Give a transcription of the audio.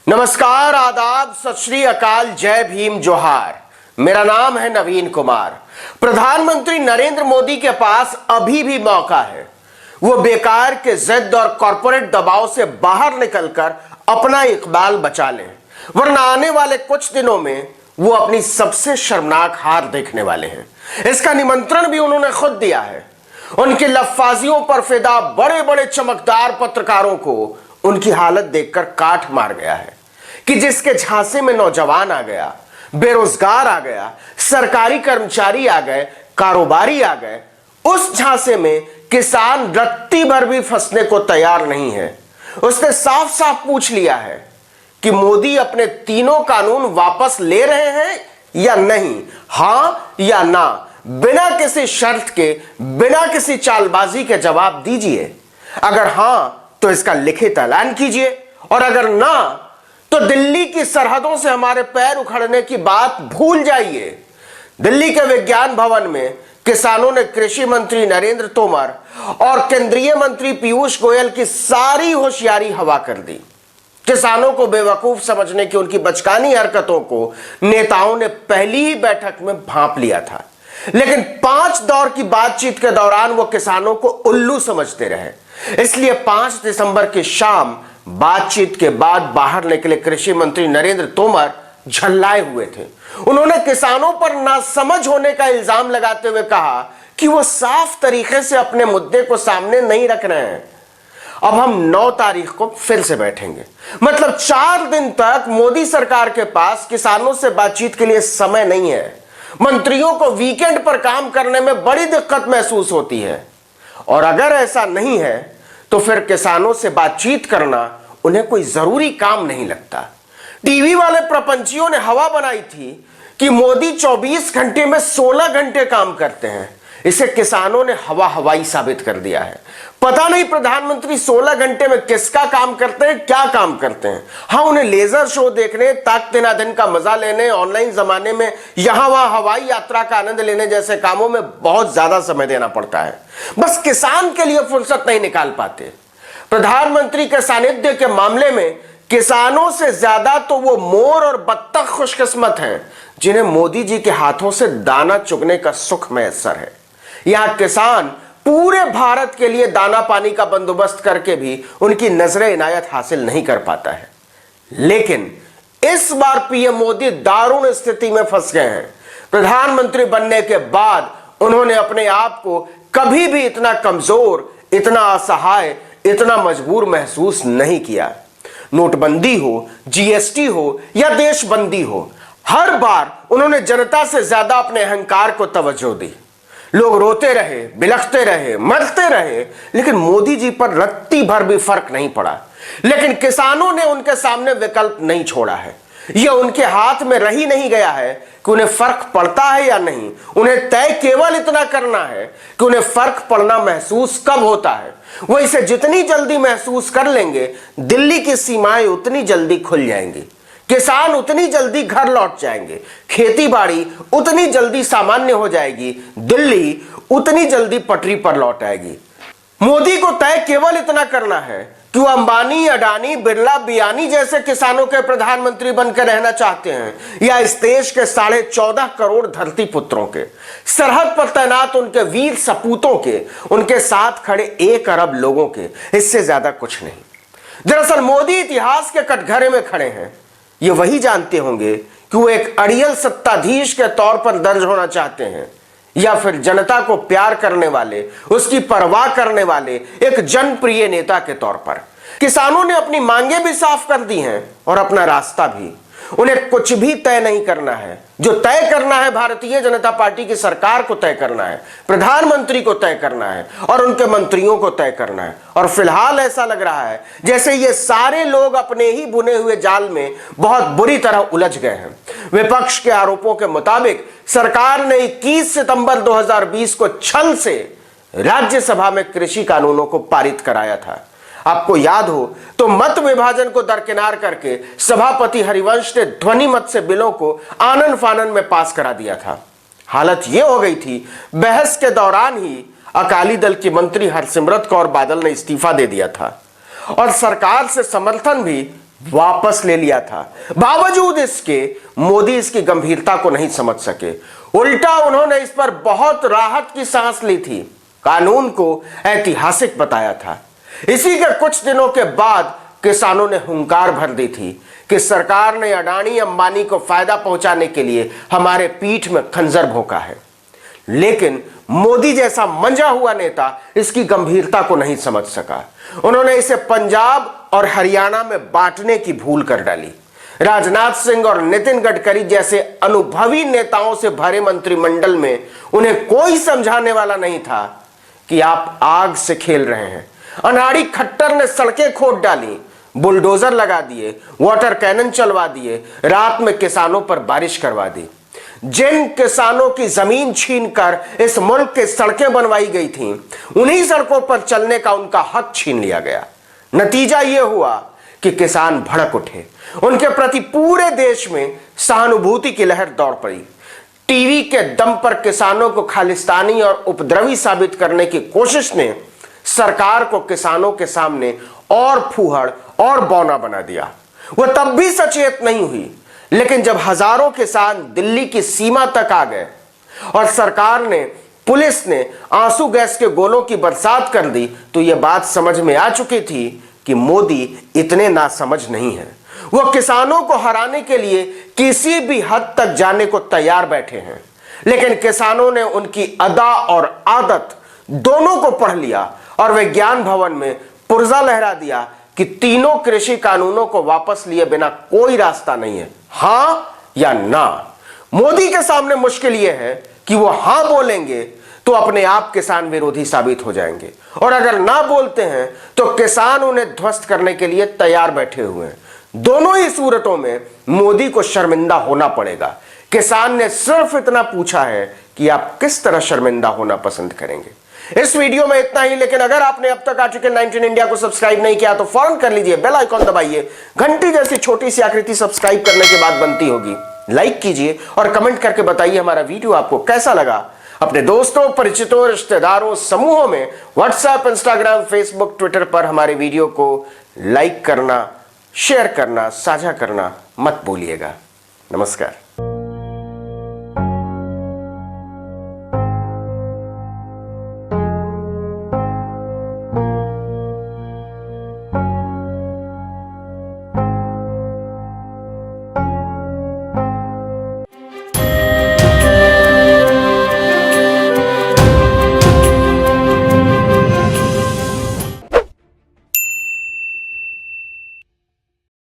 नमस्कार, आदाब, सत श्री अकाल, जय भीम, जोहार। मेरा नाम है नवीन कुमार। प्रधानमंत्री नरेंद्र मोदी के पास अभी भी मौका है। वो बेकार के जिद और कॉर्पोरेट दबाव से बाहर निकलकर अपना इकबाल बचा लें, वरना आने वाले कुछ दिनों में वो अपनी सबसे शर्मनाक हार देखने वाले हैं। इसका निमंत्रण भी उन्होंने खुद दिया है। उनकी लफ्फाजियों पर फिदा बड़े बड़े चमकदार पत्रकारों को उनकी हालत देखकर काठ मार गया है कि जिसके झांसे में नौजवान आ गया, बेरोजगार आ गया, सरकारी कर्मचारी आ गए, कारोबारी आ गए, उस झांसे में किसान रत्ती भर भी फंसने को तैयार नहीं है। उसने साफ साफ पूछ लिया है कि मोदी अपने तीनों कानून वापस ले रहे हैं या नहीं, हां या ना। बिना किसी शर्त के, बिना किसी चालबाजी के जवाब दीजिए। अगर हां तो इसका लिखित ऐलान कीजिए, और अगर ना तो दिल्ली की सरहदों से हमारे पैर उखड़ने की बात भूल जाइए। दिल्ली के विज्ञान भवन में किसानों ने कृषि मंत्री नरेंद्र तोमर और केंद्रीय मंत्री पीयूष गोयल की सारी होशियारी हवा कर दी। किसानों को बेवकूफ समझने की उनकी बचकानी हरकतों को नेताओं ने पहली ही बैठक में भांप लिया था, लेकिन 5 दौर की बातचीत के दौरान वो किसानों को उल्लू समझते रहे। इसलिए 5 दिसंबर की शाम बातचीत के बाद बाहर निकले कृषि मंत्री नरेंद्र तोमर झल्लाए हुए थे। उन्होंने किसानों पर नासमझ होने का इल्जाम लगाते हुए कहा कि वो साफ तरीके से अपने मुद्दे को सामने नहीं रख रहे हैं। अब हम 9 तारीख को फिर से बैठेंगे, मतलब 4 दिन तक मोदी सरकार के पास किसानों से बातचीत के लिए समय नहीं है। मंत्रियों को वीकेंड पर काम करने में बड़ी दिक्कत महसूस होती है, और अगर ऐसा नहीं है तो फिर किसानों से बातचीत करना उन्हें कोई जरूरी काम नहीं लगता। टीवी वाले प्रपंचियों ने हवा बनाई थी कि मोदी 24 घंटे में 16 घंटे काम करते हैं। इसे किसानों ने हवाई साबित कर दिया है। पता नहीं प्रधानमंत्री 16 घंटे में किसका काम करते हैं, क्या काम करते हैं। हाँ, उन्हें लेजर शो देखने, ताकत-ए-दिन का मजा लेने, ऑनलाइन जमाने में यहां वहां हवाई यात्रा का आनंद लेने जैसे कामों में बहुत ज्यादा समय देना पड़ता है। बस किसान के लिए फुर्सत नहीं निकाल पाते। प्रधानमंत्री के सानिध्य के मामले में किसानों से ज्यादा तो वो मोर और बत्तख खुशकिस्मत हैं जिन्हें मोदी जी के हाथों से दाना चुगने का सुख मैसर है। यहां किसान पूरे भारत के लिए दाना पानी का बंदोबस्त करके भी उनकी नजरे इनायत हासिल नहीं कर पाता है। लेकिन इस बार पीएम मोदी दारुण स्थिति में फंस गए हैं। प्रधानमंत्री बनने के बाद उन्होंने अपने आप को कभी भी इतना कमजोर, इतना असहाय, इतना मजबूर महसूस नहीं किया। नोटबंदी हो, जीएसटी हो या देशबंदी हो, हर बार उन्होंने जनता से ज्यादा अपने अहंकार को तवज्जो दी। लोग रोते रहे, बिलखते रहे, मरते रहे, लेकिन मोदी जी पर रत्ती भर भी फर्क नहीं पड़ा। लेकिन किसानों ने उनके सामने विकल्प नहीं छोड़ा है। यह उनके हाथ में रही नहीं गया है कि उन्हें फर्क पड़ता है या नहीं। उन्हें तय केवल इतना करना है कि उन्हें फर्क पड़ना महसूस कब होता है। वो इसे जितनी जल्दी महसूस कर लेंगे, दिल्ली की सीमाएं उतनी जल्दी खुल जाएंगी, किसान उतनी जल्दी घर लौट जाएंगे, खेती बाड़ी उतनी जल्दी सामान्य हो जाएगी, दिल्ली उतनी जल्दी पटरी पर लौट आएगी। मोदी को तय केवल इतना करना है कि वो अंबानी, अडानी, बिरला, बियानी जैसे किसानों के प्रधानमंत्री बनकर रहना चाहते हैं, या इस देश के 14.5 करोड़ धरती पुत्रों के, सरहद पर तैनात उनके वीर सपूतों के, उनके साथ खड़े 1 अरब लोगों के। इससे ज्यादा कुछ नहीं। दरअसल मोदी इतिहास के कटघरे में खड़े हैं। ये वही जानते होंगे कि वो एक अड़ियल सत्ताधीश के तौर पर दर्ज होना चाहते हैं, या फिर जनता को प्यार करने वाले, उसकी परवाह करने वाले एक जनप्रिय नेता के तौर पर। किसानों ने अपनी मांगे भी साफ कर दी हैं और अपना रास्ता भी। उन्हें कुछ भी तय नहीं करना है। जो तय करना है भारतीय जनता पार्टी की सरकार को तय करना है, प्रधानमंत्री को तय करना है और उनके मंत्रियों को तय करना है। और फिलहाल ऐसा लग रहा है जैसे ये सारे लोग अपने ही बुने हुए जाल में बहुत बुरी तरह उलझ गए हैं। विपक्ष के आरोपों के मुताबिक सरकार ने 21 सितंबर 2020 को छल से राज्यसभा में कृषि कानूनों को पारित कराया था। आपको याद हो तो मत विभाजन को दरकिनार करके सभापति हरिवंश ने ध्वनि मत से बिलों को आनन फानन में पास करा दिया था। हालत यह हो गई थी, बहस के दौरान ही अकाली दल की मंत्री हरसिमरत कौर बादल ने इस्तीफा दे दिया था और सरकार से समर्थन भी वापस ले लिया था। बावजूद इसके मोदी इसकी गंभीरता को नहीं समझ सके। उल्टा उन्होंने इस पर बहुत राहत की सांस ली थी, कानून को ऐतिहासिक बताया था। इसी के कुछ दिनों के बाद किसानों ने हुंकार भर दी थी कि सरकार ने अडानी अंबानी को फायदा पहुंचाने के लिए हमारे पीठ में खंजर भोंका है। लेकिन मोदी जैसा मंजा हुआ नेता इसकी गंभीरता को नहीं समझ सका। उन्होंने इसे पंजाब और हरियाणा में बांटने की भूल कर डाली। राजनाथ सिंह और नितिन गडकरी जैसे अनुभवी नेताओं से भरे मंत्रिमंडल में उन्हें कोई समझाने वाला नहीं था कि आप आग से खेल रहे हैं। अनाड़ी खट्टर ने सड़कें खोद डाली, बुलडोजर लगा दिए, वाटर कैनन चलवा दिए, रात में किसानों पर बारिश करवा दी। जिन किसानों की जमीन छीनकर इस मुल्क के सड़कें बनवाई गई थीं, उन्हीं सड़कों पर चलने का उनका हक छीन लिया गया। नतीजा यह हुआ कि किसान भड़क उठे। उनके प्रति पूरे देश में सहानुभूति की लहर दौड़ पड़ी। टीवी के दम पर किसानों को खालिस्तानी और उपद्रवी साबित करने की कोशिश ने सरकार को किसानों के सामने और फूहड़ और बौना बना दिया। वह तब भी सचेत नहीं हुई, लेकिन जब हजारों किसान दिल्ली की सीमा तक आ गए और सरकार ने, पुलिस ने आंसू गैस के गोलों की बरसात कर दी, तो यह बात समझ में आ चुकी थी कि मोदी इतने नासमझ नहीं है। वह किसानों को हराने के लिए किसी भी हद तक जाने को तैयार बैठे हैं। लेकिन किसानों ने उनकी अदा और आदत दोनों को पढ़ लिया और विज्ञान भवन में पुर्जा लहरा दिया कि तीनों कृषि कानूनों को वापस लिए बिना कोई रास्ता नहीं है, हां या ना। मोदी के सामने मुश्किल यह है कि वो हां बोलेंगे तो अपने आप किसान विरोधी साबित हो जाएंगे, और अगर ना बोलते हैं तो किसान उन्हें ध्वस्त करने के लिए तैयार बैठे हुए हैं। दोनों ही सूरतों में मोदी को शर्मिंदा होना पड़ेगा। किसान ने सिर्फ इतना पूछा है कि आप किस तरह शर्मिंदा होना पसंद करेंगे। इस वीडियो में इतना ही, लेकिन अगर आपने अब तक आर्टिकल 19 इंडिया को सब्सक्राइब नहीं किया तो फौरन कर लीजिए, बेल आइकॉन दबाइए। घंटी जैसी छोटी सी आकृति सब्सक्राइब करने के बाद बनती होगी। लाइक कीजिए और कमेंट करके बताइए हमारा वीडियो आपको कैसा लगा। अपने दोस्तों, परिचितों, रिश्तेदारों, समूहों में व्हाट्सएप, इंस्टाग्राम, फेसबुक, ट्विटर पर हमारे वीडियो को लाइक करना, शेयर करना, साझा करना मत भूलिएगा। नमस्कार।